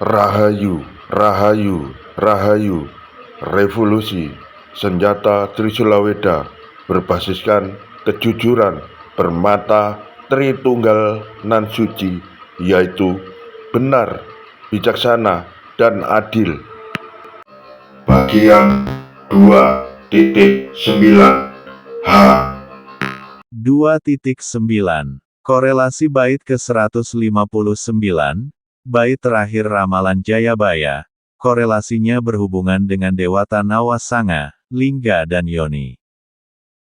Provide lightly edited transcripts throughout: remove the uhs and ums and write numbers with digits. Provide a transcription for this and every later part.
Rahayu, Rahayu, Rahayu. Revolusi senjata Trisulaweda berbasiskan kejujuran bermata Tritunggal nan suci, yaitu benar, bijaksana, dan adil. Bagian 2.9 H. 2.9. Korelasi bait ke-159, bait terakhir ramalan Jayabaya, korelasinya berhubungan dengan Dewata Nawasanga, Lingga dan Yoni.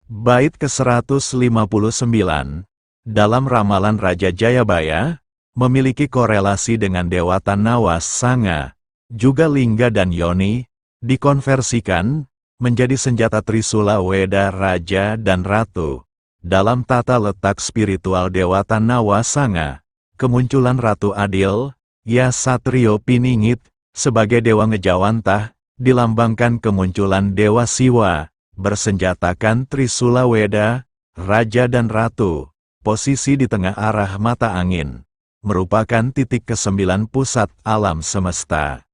Bait ke-159, dalam ramalan Raja Jayabaya, memiliki korelasi dengan Dewata Nawasanga, juga Lingga dan Yoni, dikonversikan menjadi senjata Trisula Weda Raja dan Ratu. Dalam tata letak spiritual Dewata Nawasanga, kemunculan Ratu Adil, Ya Satrio Piningit, sebagai Dewa Ngejawantah, dilambangkan kemunculan Dewa Siwa, bersenjatakan Trisula Weda, Raja dan Ratu, posisi di tengah arah mata angin, merupakan titik ke-9 pusat alam semesta.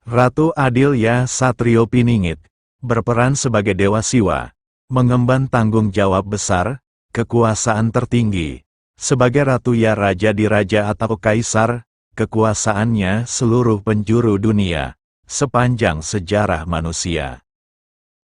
Ratu Adil Ya Satrio Piningit, berperan sebagai Dewa Siwa, mengemban tanggung jawab besar, kekuasaan tertinggi. Sebagai Ratu Ya Raja di Raja atau Kaisar, kekuasaannya seluruh penjuru dunia, sepanjang sejarah manusia.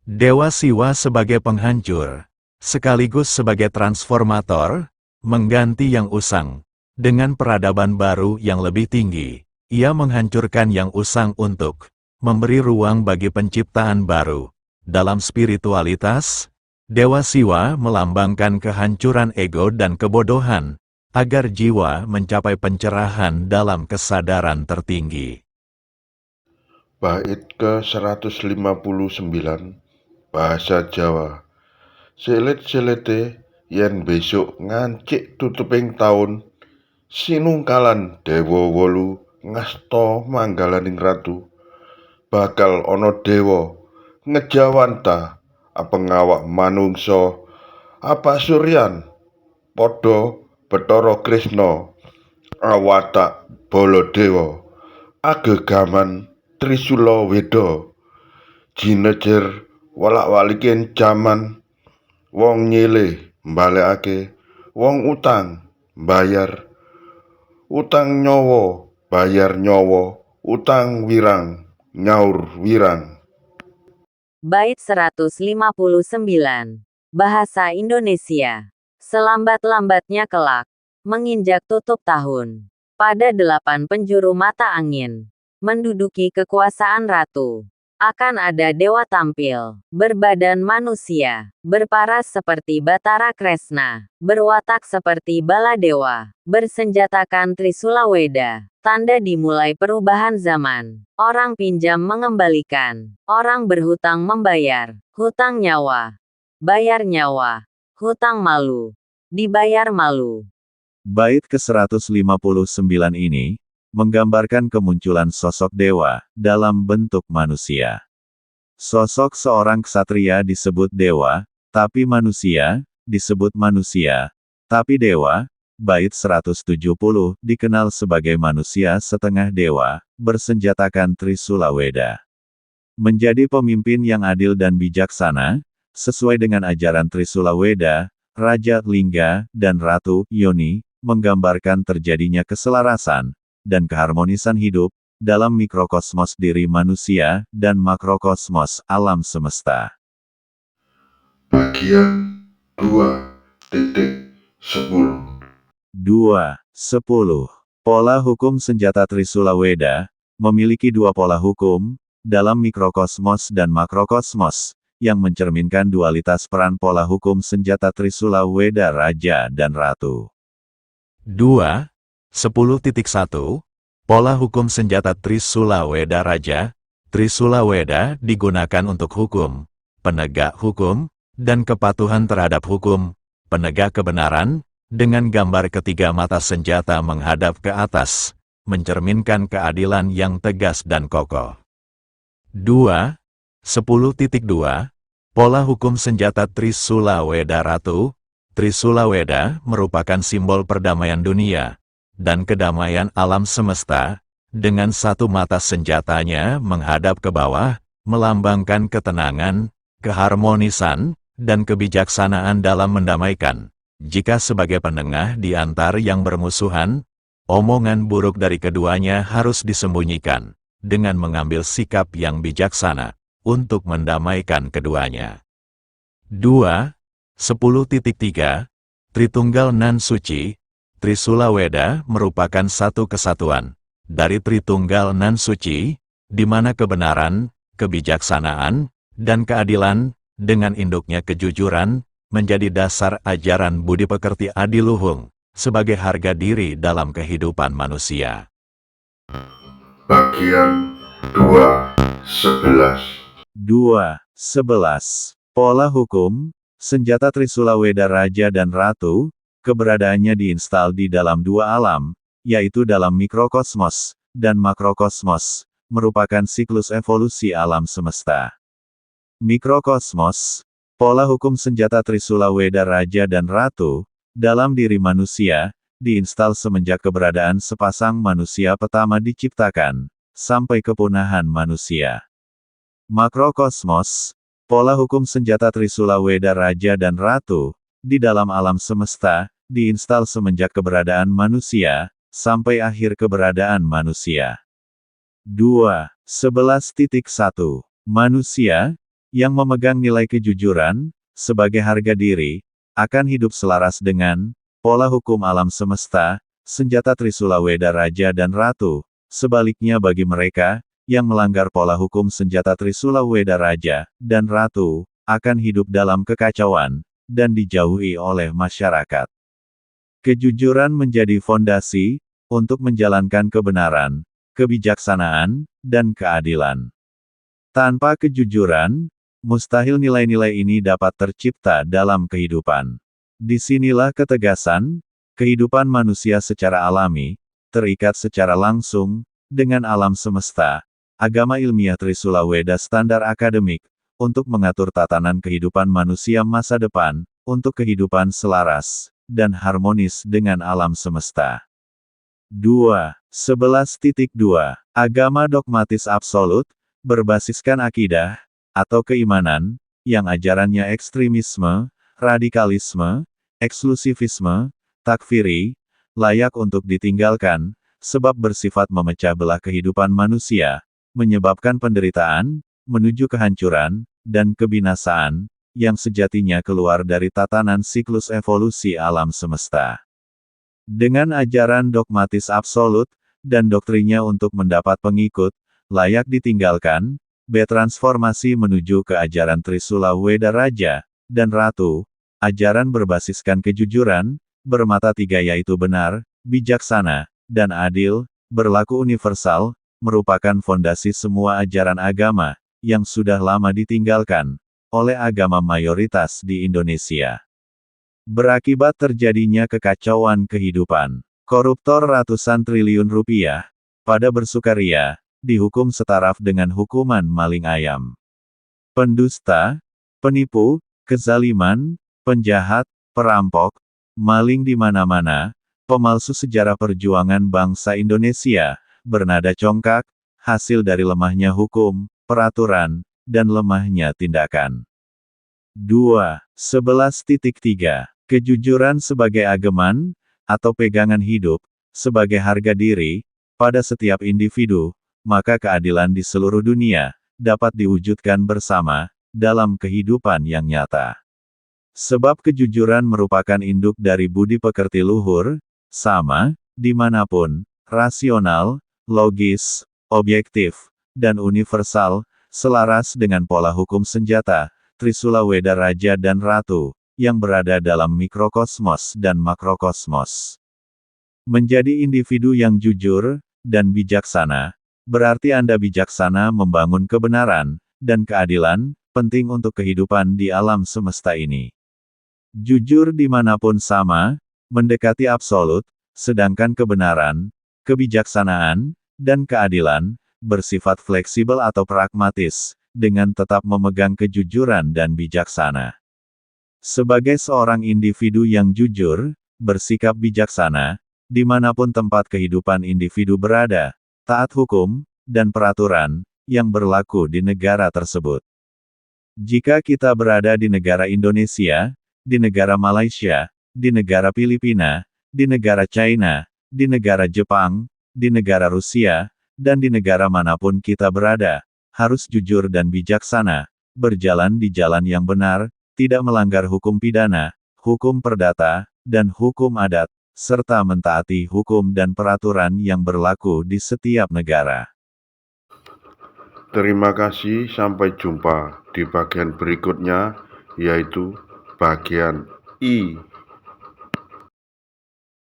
Dewa Siwa sebagai penghancur, sekaligus sebagai transformator, mengganti yang usang, dengan peradaban baru yang lebih tinggi. Ia menghancurkan yang usang untuk memberi ruang bagi penciptaan baru. Dalam spiritualitas, Dewa Siwa melambangkan kehancuran ego dan kebodohan, agar jiwa mencapai pencerahan dalam kesadaran tertinggi. Bait ke-159 Bahasa Jawa. Selit-selite yen besok ngancik tutuping taun, sinungkalan Dewa Wolu ngasta manggalaning ratu, bakal ana dewa ngejawantah pengawak manungsa apa suryan padha Bathara Krisna awatak Baladewa agegaman Trisula Weda jinejer walak-walikin jaman wong nyilih mbalekake wong utang bayar utang nyawa bayar nyawa utang wirang nyaur wirang. Bait 159. Bahasa Indonesia. Selambat-lambatnya kelak, menginjak tutup tahun, pada 8 penjuru mata angin, menduduki kekuasaan ratu, akan ada dewa tampil, berbadan manusia, berparas seperti Bathara Kresna, berwatak seperti Baladewa, bersenjatakan Trisula Weda, tanda dimulai perubahan zaman. Orang pinjam mengembalikan, orang berhutang membayar, hutang nyawa, bayar nyawa, hutang malu, dibayar malu. Bait ke-159 ini, menggambarkan kemunculan sosok dewa, dalam bentuk manusia. Sosok seorang ksatria disebut dewa, tapi manusia, disebut manusia, tapi dewa. Bait 170 dikenal sebagai manusia setengah dewa, bersenjatakan Trisula Weda. Menjadi pemimpin yang adil dan bijaksana, sesuai dengan ajaran Trisula Weda, Raja Lingga, dan Ratu Yoni, menggambarkan terjadinya keselarasan, dan keharmonisan hidup, dalam mikrokosmos diri manusia, dan makrokosmos alam semesta. Bagian 2.10 2.10. Pola hukum senjata Trisula Weda, memiliki dua pola hukum, dalam mikrokosmos dan makrokosmos, yang mencerminkan dualitas peran pola hukum senjata Trisula Weda Raja dan Ratu. 2. 10.1. Pola hukum senjata Trisula Weda Raja. Trisula Weda digunakan untuk hukum, penegak hukum, dan kepatuhan terhadap hukum, penegak kebenaran, dengan gambar ketiga mata senjata menghadap ke atas, mencerminkan keadilan yang tegas dan kokoh. 2. 10.2. Pola hukum senjata Trisula Weda Ratu. Trisula Weda merupakan simbol perdamaian dunia, dan kedamaian alam semesta, dengan satu mata senjatanya menghadap ke bawah, melambangkan ketenangan, keharmonisan, dan kebijaksanaan dalam mendamaikan. Jika sebagai penengah di antara yang bermusuhan, omongan buruk dari keduanya harus disembunyikan, dengan mengambil sikap yang bijaksana, untuk mendamaikan keduanya. 2. 10.3 Tritunggal Nan Suci, Trisula Weda merupakan satu kesatuan dari Tritunggal Nan Suci, di mana kebenaran, kebijaksanaan, dan keadilan, dengan induknya kejujuran, menjadi dasar ajaran budi pekerti adiluhung, sebagai harga diri dalam kehidupan manusia. Bagian 2.11. 2.11 Pola hukum, senjata Trisula Weda Raja dan Ratu, keberadaannya diinstal di dalam dua alam, yaitu dalam mikrokosmos dan makrokosmos, merupakan siklus evolusi alam semesta. Mikrokosmos, pola hukum senjata Trisula Weda Raja dan Ratu, dalam diri manusia, diinstal semenjak keberadaan sepasang manusia pertama diciptakan, sampai kepunahan manusia. Makrokosmos, pola hukum senjata Trisula Weda Raja dan Ratu, di dalam alam semesta, diinstal semenjak keberadaan manusia, sampai akhir keberadaan manusia. 2.11.1 Manusia, yang memegang nilai kejujuran, sebagai harga diri, akan hidup selaras dengan pola hukum alam semesta, senjata Trisula Weda Raja dan Ratu. Sebaliknya bagi mereka, yang melanggar pola hukum senjata Trisula Weda Raja dan Ratu, akan hidup dalam kekacauan, dan dijauhi oleh masyarakat. Kejujuran menjadi fondasi, untuk menjalankan kebenaran, kebijaksanaan, dan keadilan. Tanpa kejujuran, mustahil nilai-nilai ini dapat tercipta dalam kehidupan. Disinilah ketegasan, kehidupan manusia secara alami, terikat secara langsung, dengan alam semesta, agama ilmiah Trisula Weda standar akademik, untuk mengatur tatanan kehidupan manusia masa depan, untuk kehidupan selaras, dan harmonis dengan alam semesta. 2.11.2 Agama dogmatis absolut, berbasiskan akidah, atau keimanan, yang ajarannya ekstremisme, radikalisme, eksklusivisme, takfiri, layak untuk ditinggalkan, sebab bersifat memecah belah kehidupan manusia, menyebabkan penderitaan, menuju kehancuran, dan kebinasaan, yang sejatinya keluar dari tatanan siklus evolusi alam semesta. Dengan ajaran dogmatis absolut, dan doktrinnya untuk mendapat pengikut, layak ditinggalkan, bertransformasi menuju ke ajaran Trisula Weda Raja dan Ratu, ajaran berbasiskan kejujuran, bermata tiga yaitu benar, bijaksana, dan adil, berlaku universal, merupakan fondasi semua ajaran agama, yang sudah lama ditinggalkan oleh agama mayoritas di Indonesia. Berakibat terjadinya kekacauan kehidupan. Koruptor ratusan triliun rupiah, pada bersukaria, dihukum setaraf dengan hukuman maling ayam. Pendusta, penipu, kezaliman, penjahat, perampok, maling di mana-mana, pemalsu sejarah perjuangan bangsa Indonesia, bernada congkak, hasil dari lemahnya hukum, peraturan, dan lemahnya tindakan. 2.11.3 Kejujuran sebagai ageman, atau pegangan hidup, sebagai harga diri, pada setiap individu, maka keadilan di seluruh dunia, dapat diwujudkan bersama, dalam kehidupan yang nyata. Sebab kejujuran merupakan induk dari budi pekerti luhur, sama, dimanapun, rasional, logis, objektif, dan universal, selaras dengan pola hukum senjata, Trisula Weda Raja dan Ratu, yang berada dalam mikrokosmos dan makrokosmos. Menjadi individu yang jujur, dan bijaksana, berarti Anda bijaksana membangun kebenaran, dan keadilan, penting untuk kehidupan di alam semesta ini. Jujur dimanapun sama, mendekati absolut, sedangkan kebenaran, kebijaksanaan, dan keadilan, bersifat fleksibel atau pragmatis, dengan tetap memegang kejujuran dan bijaksana. Sebagai seorang individu yang jujur, bersikap bijaksana, dimanapun tempat kehidupan individu berada, taat hukum, dan peraturan yang berlaku di negara tersebut. Jika kita berada di negara Indonesia, di negara Malaysia, di negara Filipina, di negara China, di negara Jepang, di negara Rusia, dan di negara manapun kita berada, harus jujur dan bijaksana, berjalan di jalan yang benar, tidak melanggar hukum pidana, hukum perdata, dan hukum adat, serta mentaati hukum dan peraturan yang berlaku di setiap negara. Terima kasih, sampai jumpa di bagian berikutnya, yaitu bagian I.